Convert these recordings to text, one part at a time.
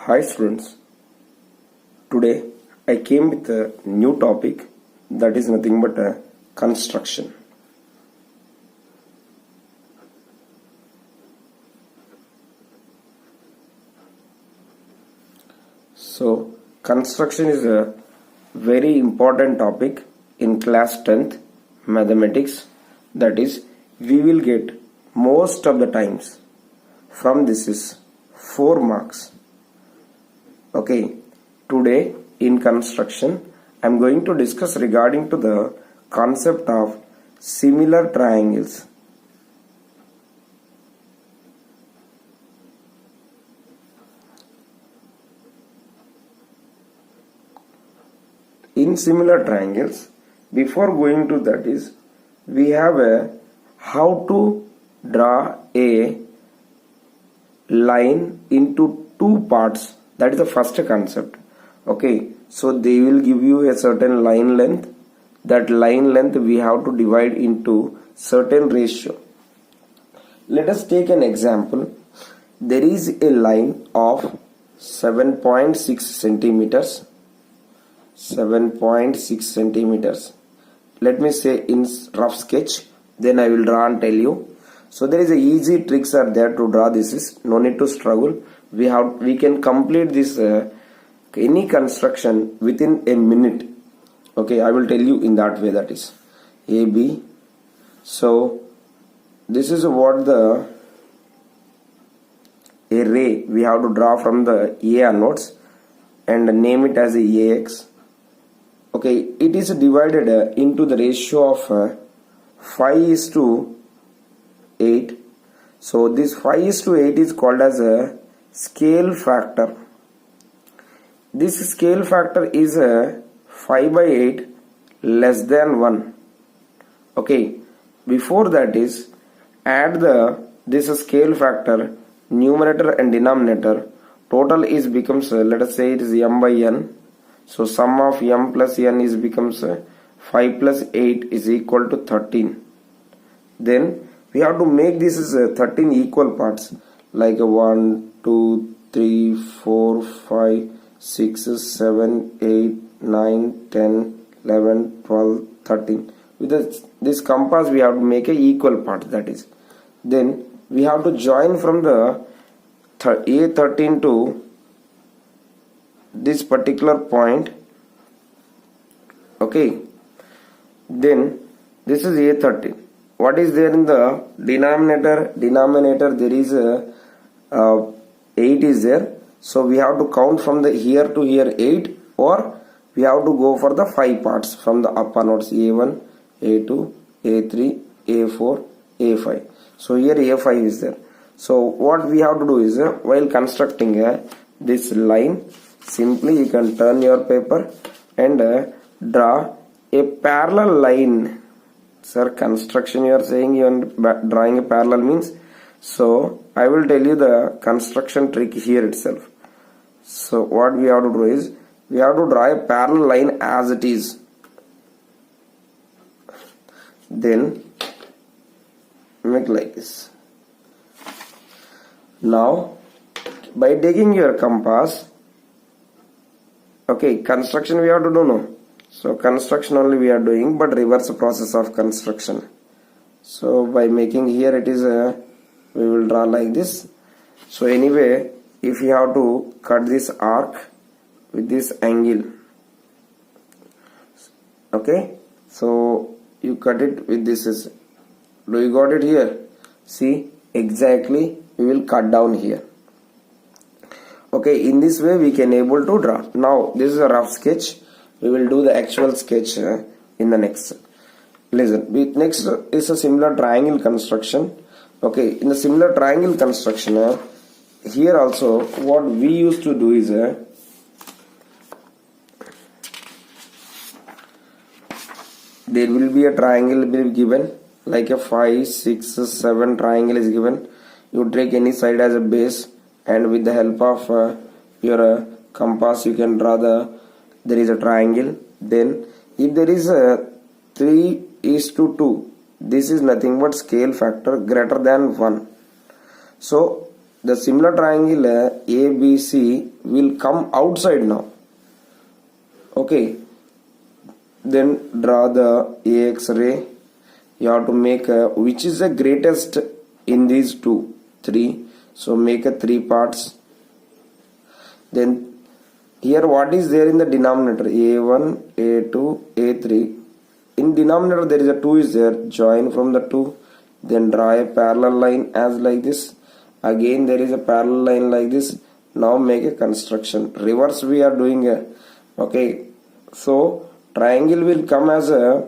Hi students, today I came with a new topic that is nothing but a construction. So construction is a very important topic in class 10th mathematics, that is we will get most of the times from this is 4 marks. Okay, today in construction I am going to discuss regarding to the concept of similar triangles. In similar triangles, before going to that is we have a how to draw a line into two parts. That is the first concept. Okay, so they will give you a certain line length. That line length we have to divide into certain ratio. Let us take an example. There is a line of 7.6 centimeters. 7.6 centimeters. Let me say in rough sketch, then I will draw and tell you. So there is a easy tricks are there to draw. This is no need to struggle. We can complete this any construction within a minute. Okay, I will tell you in that way, that is AB. So this is what the a ray we have to draw from the A onwards and name it as a AX. Okay, it is divided into the ratio of 5:8. So this 5:8 is called as a scale factor. This scale factor is 5/8 less than 1. Okay, before that is add this scale factor numerator and denominator. Total is becomes let us say it is m by n. So sum of m plus n is becomes 5 plus 8 is equal to 13. Then we have to make this as 13 equal parts, like 1, 2, 3, 4, 5, 6, 7, 8, 9, 10, 11, 12, 13. With this compass we have to make a equal part, that is. Then we have to join from the A13 to this particular point. Okay, then this is A13. What is there in the denominator? There is a 8 is there. So we have to count from the here to here 8, or we have to go for the 5 parts from the up onwards, A1, A2, A3, A4, A5. So here A5 is there. So what we have to do is while constructing this line, simply you can turn your paper and draw a parallel line. Sir, construction you are saying you are drawing a parallel means. So I will tell you the construction trick here itself. So what we have to do is we have to draw a parallel line as it is. Then make like this. Now by taking your compass, okay, construction we have to do no. So construction only we are doing, but reverse process of construction. So by making here it is we will draw like this. So anyway, if you have to cut this arc with this angle, okay, so you cut it with this is, do you got it here? See, exactly we will cut down here. Okay, in this way we can able to draw. Now this is a rough sketch. We will do the actual sketch in the next. Listen, next is a similar triangle construction. Okay, in the similar triangle construction, here also what we used to do is there will be a triangle be given, like a 5, 6, 7 triangle is given. You take any side as a base, and with the help of your compass you can draw there is a triangle. Then if there is a 3:2, this is nothing but scale factor greater than 1. So the similar triangle ABC will come outside now. Okay, then draw the AX ray. You have to make which is the greatest in these two? 3. So make a 3 parts. Then here what is there in the denominator? A1, A2, A3. In denominator there is a 2 is there. Join from the 2. Then draw a parallel line as like this. Again there is a parallel line like this. Now make a construction. Reverse we are doing okay. So triangle will come as a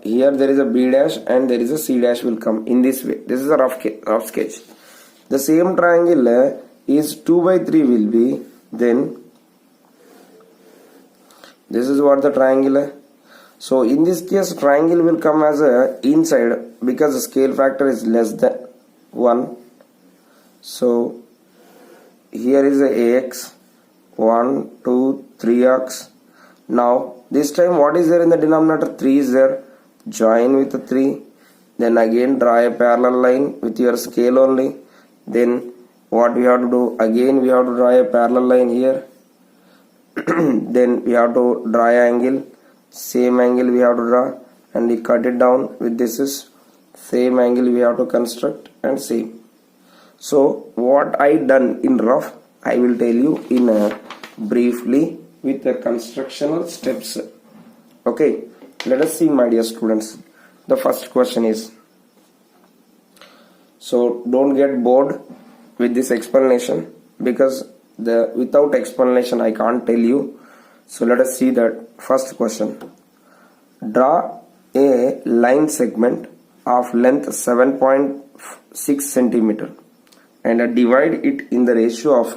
here there is a B dash and there is a C dash will come in this way. This is a rough sketch. The same triangle is 2 by 3 will be, then this is what the triangle. So in this case triangle will come as a inside because the scale factor is less than 1. So here is a AX 1, 2, 3x. Now this time what is there in the denominator? 3 is there. Join with the 3. Then again draw a parallel line with your scale only. Then what we have to do? Again we have to draw a parallel line here. Then we have to draw an angle. Same angle we have to draw and we cut it down with this is same angle we have to construct and same. So what I done in rough I will tell you in briefly with the constructional steps. Okay, let us see my dear students. The first question is, so don't get bored with this explanation because without explanation I can't tell you. So let us see that first question. Draw a line segment of length 7.6 centimeter and divide it in the ratio of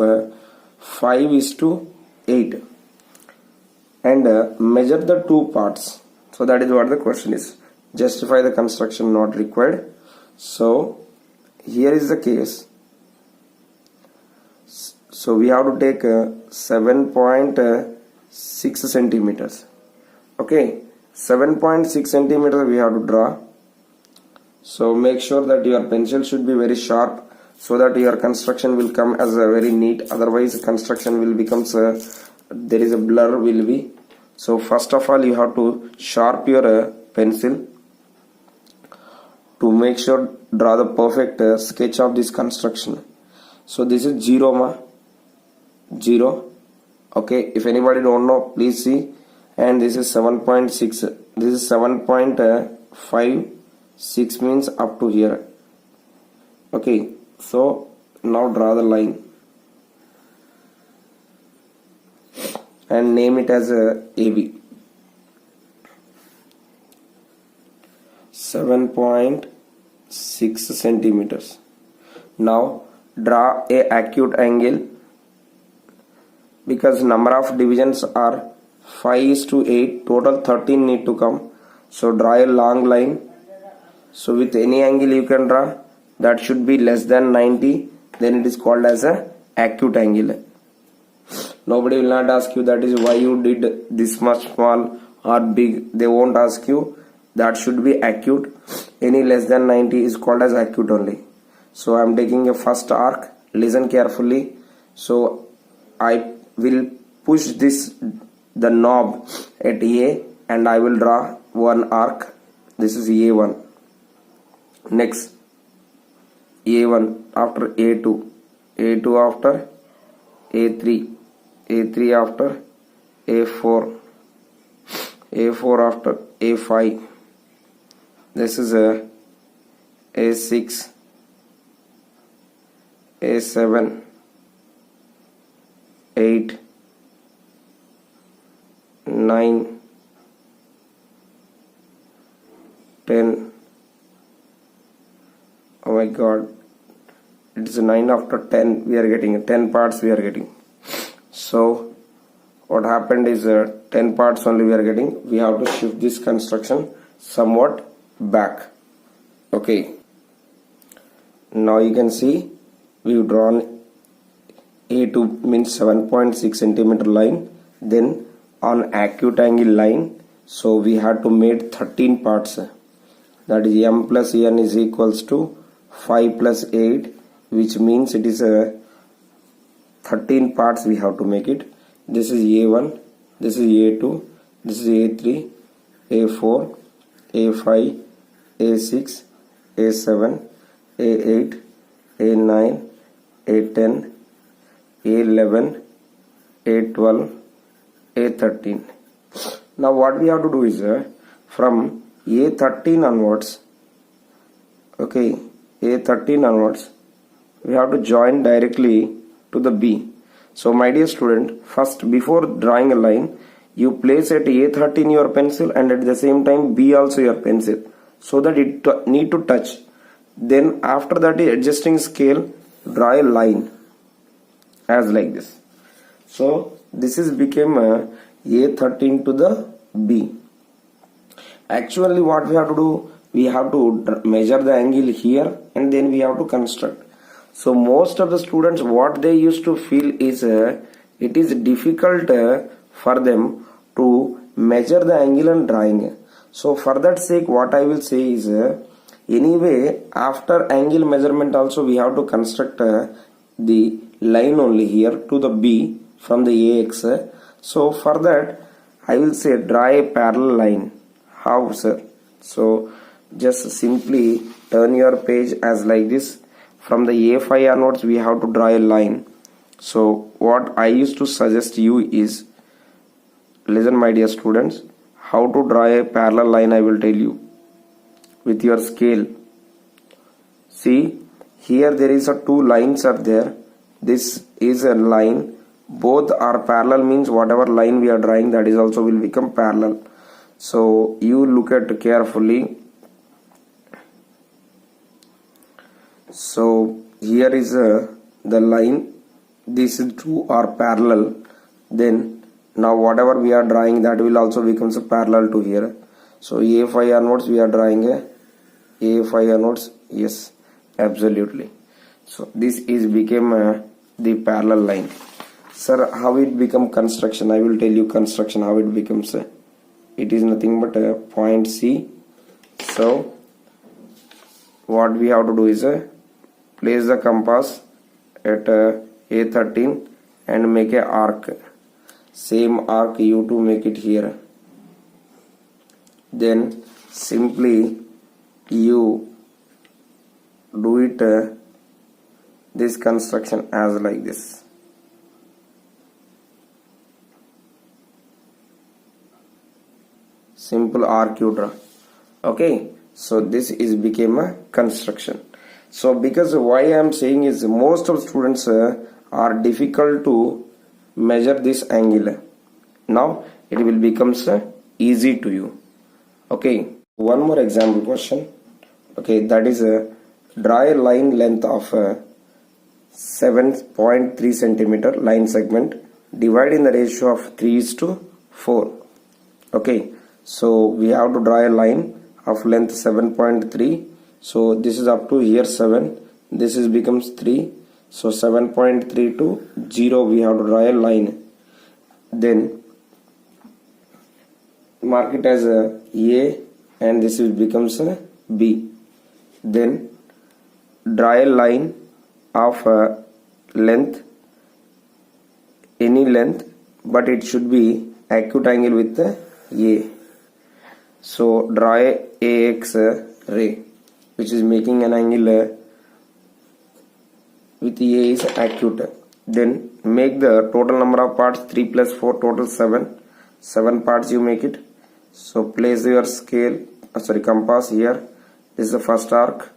5:8 and measure the 2 parts. So that is what the question is. Justify the construction not required. So here is the case. So we have to take 7.6 centimeters. Okay, 7.6 centimeters we have to draw. So make sure that your pencil should be very sharp so that your construction will come as a very neat. Otherwise construction will become there is a blur will be. So first of all you have to sharp your pencil to make sure draw the perfect sketch of this construction. So this is 0 okay, if anybody don't know please see. And this is 7.6, this is 7.5, 6 means up to here. Okay, so now draw the line and name it as AB. 7.6 centimeters. Now draw a acute angle because number of divisions are 5:8, total 13 need to come. So draw a long line. So with any angle you can draw that should be less than 90, then it is called as a acute angle. Nobody will not ask you that is why you did this much small or big. They won't ask you. That should be acute. Any less than 90 is called as acute only. So I am taking a first arc. Listen carefully. So I will push the knob at A and I will draw one arc. This is A1. Next A1 after A2, A2 after A3, A3 after A4, A4 after A5. This is a A6, A7, 8, 9, 10. Oh my god, it is 9 after 10. We are getting 10 parts we are getting. So what happened is 10 parts only we are getting. We have to shift this construction somewhat back. Okay, now you can see we've drawn A2 means 7.6 centimeter line, then on acute angle line. So we had to make 13 parts. that is m plus n is equals to 5 plus 8, which means it is a 13 parts we have to make it. This is A1, this is A2, this is A3, A4, A5, A6, A7, A8, A9, A10, A11, A12, A13. Now what we have to do is from A13 onwards, okay, A13 onwards, we have to join directly to the B. So my dear student, first before drawing a line, you place at A13 your pencil and at the same time B also your pencil, so that it need to touch. Then after that, adjusting scale, draw a line as like this. So this is became A13 to the B. Actually what we have to do, we have to measure the angle here and then we have to construct. So most of the students, what they used to feel is it is difficult for them to measure the angle and drawing. So for that sake, what I will say is anyway after angle measurement also we have to construct the line only here to the B from the AX. So for that I will say draw a parallel line. How, sir? So just simply turn your page as like this. From the A5 onwards we have to draw a line. So what I used to suggest you is, listen my dear students, how to draw a parallel line I will tell you with your scale. See, here there is a two lines are there. This is a line. Both are parallel, means whatever line we are drawing, that is also will become parallel. So you look at carefully. So here is the line. These two are parallel. Then now whatever we are drawing, that will also becomes a parallel to here. So A5 onwards we are drawing a A5 onwards. Yes, absolutely. So this is became the parallel line. Sir, how it become construction? I will tell you construction how it becomes. It is nothing but a point C. So what we have to do is place the compass at A13 and make a arc. Same arc you to make it here. Then simply you do it this construction as like this. Simple arc you draw. Okay, so this is became a construction. So because why I am saying is most of students are difficult to measure this angle. Now it will becomes easy to you. Okay, one more example question. Okay, that is draw a line length of 7.3 centimeter line segment, divide in the ratio of 3:4. Okay, so we have to draw a line of length 7.3. So this is up to here 7. This is becomes 3. So 7.3 to 0 we have to draw a line. Then mark it as a and this will becomes a B. Then draw a line of length, any length, but it should be acute angle with A. So draw a AX ray, which is making an angle with A is acute. Then make the total number of parts 3 plus 4 total 7. 7 parts you make it. So place your scale, compass here. This is the first arc.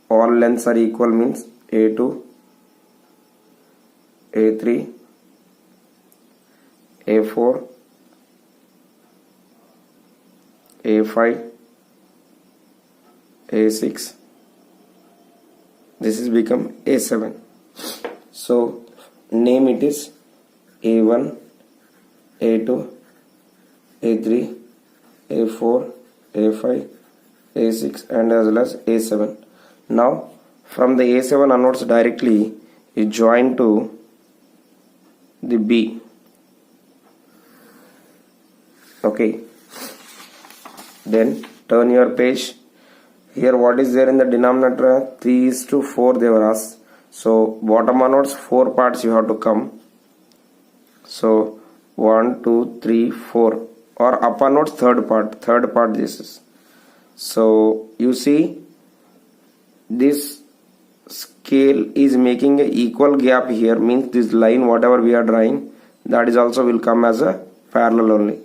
All lengths are equal means A2, A3, A4, A5, A6. This is become A7. So name it is A1, A2, A3, A4, A5, A6 and as well as A7. Now from the A7 onwards directly you join to the B. Okay. Then Turn your page. Here what is there in the denominator? 3:4 they were asked. So bottom onwards 4 parts you have to come. So 1, 2, 3, 4, or up onwards third part this is. So you see this scale is making an equal gap here, means this line whatever we are drawing, that is also will come as a parallel only.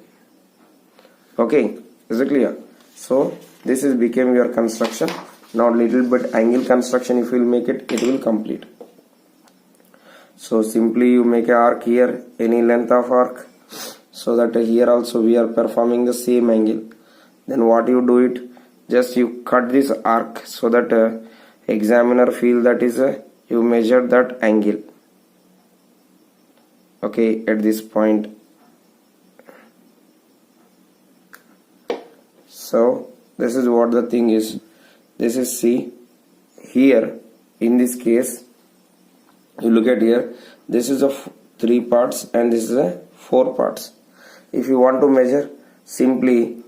Okay, is it clear? So this is became your construction. Now little bit angle construction, if you will make it, it will complete. So simply you make a arc here, any length of arc, so that here also we are performing the same angle. Then what you do it, just you cut this arc so that examiner feel that is you measure that angle. Okay, at this point. So this is what the thing is. This is C. Here in this case you look at here, this is a 3 parts and this is a 4 parts. If you want to measure, simply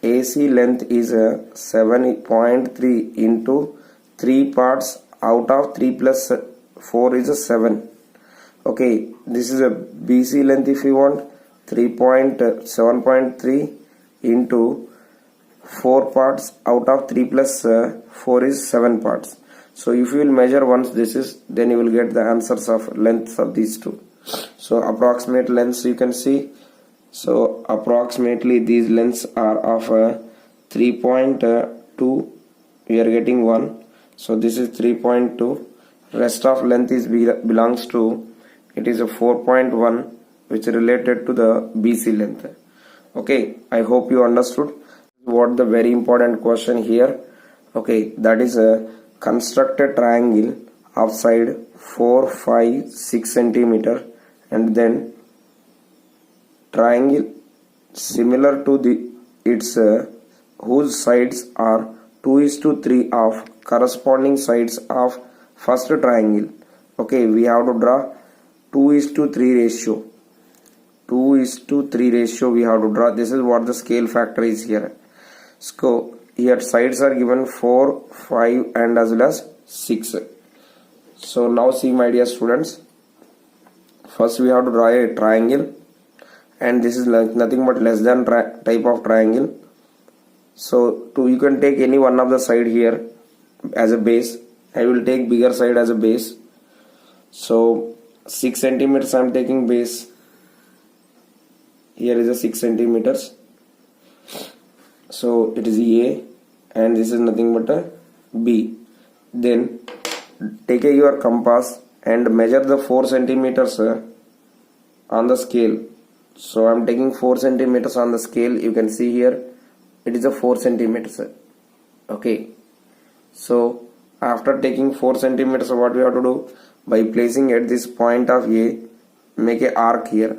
AC length is a 7.3 into 3 parts out of 3 plus 4 is a 7. Okay, this is a BC length. If you want, 7.3 into 4 parts out of 3 plus 4 is 7 parts. So if you will measure once this is, then you will get the answers of lengths of these two. So approximate lengths you can see. So approximately these lengths are of 3.2. We are getting 1. So this is 3.2. Rest of length is belongs to, it is a 4.1, which is related to the BC length. Okay, I hope you understood what the very important question here. Okay, that is a construct a triangle of side 4, 5, 6 centimeter, and then triangle similar to its whose sides are 2:3 of corresponding sides of first triangle. Okay, we have to draw 2:3 ratio. 2:3 ratio we have to draw. This is what the scale factor is here. So here sides are given 4, 5 and as well as 6. So now see my dear students, first we have to draw a triangle, and this is nothing but less than type of triangle. So you can take any one of the side here as a base. I will take bigger side as a base. So 6 centimeters I am taking base. Here is a 6 centimeters. So it is A, and this is nothing but a B. Then take your compass and measure the 4 centimeters on the scale. So I am taking 4 centimeters on the scale. You can see here it is a 4 centimeters. Okay. So after taking 4 centimeters, what we have to do? By placing at this point of A, make a arc here.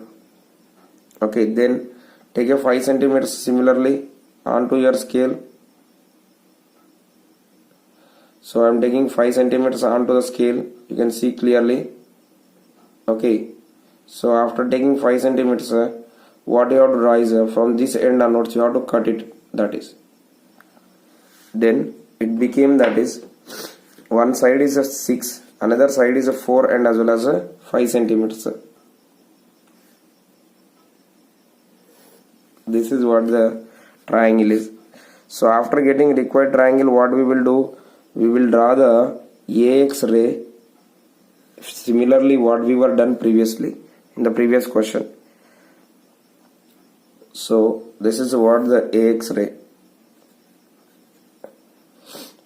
Okay. Then take a 5 centimeters similarly onto your scale. So I am taking 5 centimeters onto the scale. You can see clearly. Okay. So after taking 5 centimeters, what you have to draw is from this end onwards you have to cut it. That is. Then it became that is one side is a 6, another side is a 4 and as well as a 5 centimeters. This is what the triangle is. So after getting required triangle, what we will do? We will draw the AX ray similarly what we were done previously in the previous question. So this is what the AX ray.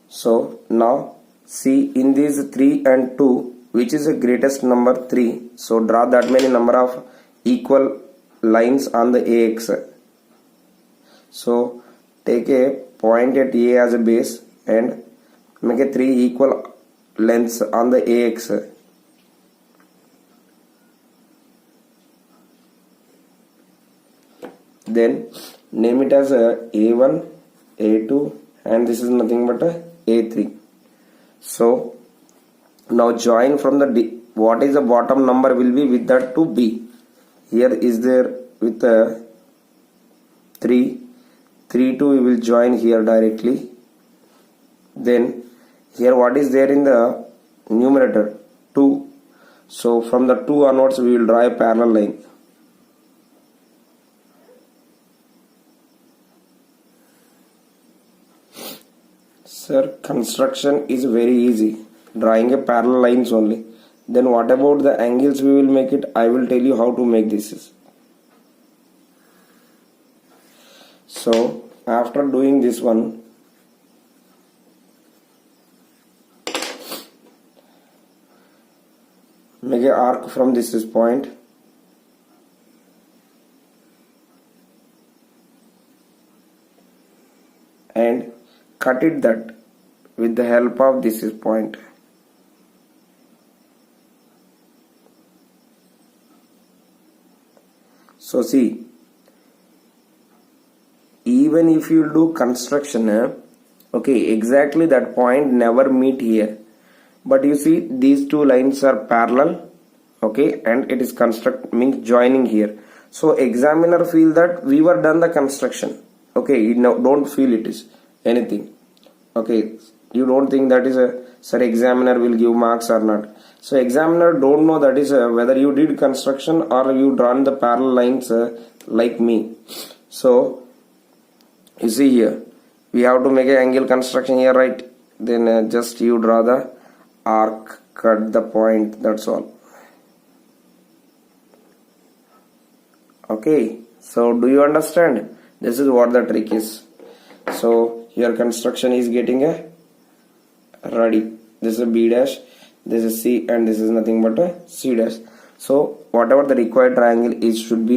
So now see in these 3 and 2, which is the greatest number? 3. So draw that many number of equal lines on the AX. So take a point at A as a base and make a 3 equal lengths on the AX. Then name it as A1, A2 and this is nothing but A3. So now join from the D. What is the bottom number will be with that to B. Here is there with 3. 3 2 we will join here directly. Then here what is there in the numerator? 2. So from the 2 onwards we will draw a parallel line. Sir, construction is very easy. Drawing a parallel lines only. Then what about the angles we will make it? I will tell you how to make this. So after doing this one, make an arc from this point and cut it that with the help of this point. So see, even if you do construction, okay, exactly that point never meet here, but you see these two lines are parallel, okay, and it is means joining here. So examiner feel that we were done the construction, okay, you don't feel it is anything, okay, you don't think that is a, sir, examiner will give marks or not. So examiner don't know that is whether you did construction or you drawn the parallel lines like me. So you see here we have to make an angle construction here, right? Then just you draw the arc, cut the point, that's all. Okay, so do you understand? This is what the trick is. So your construction is getting a ready. This is a B dash, this is C, and this is nothing but a C dash. So whatever the required triangle is should be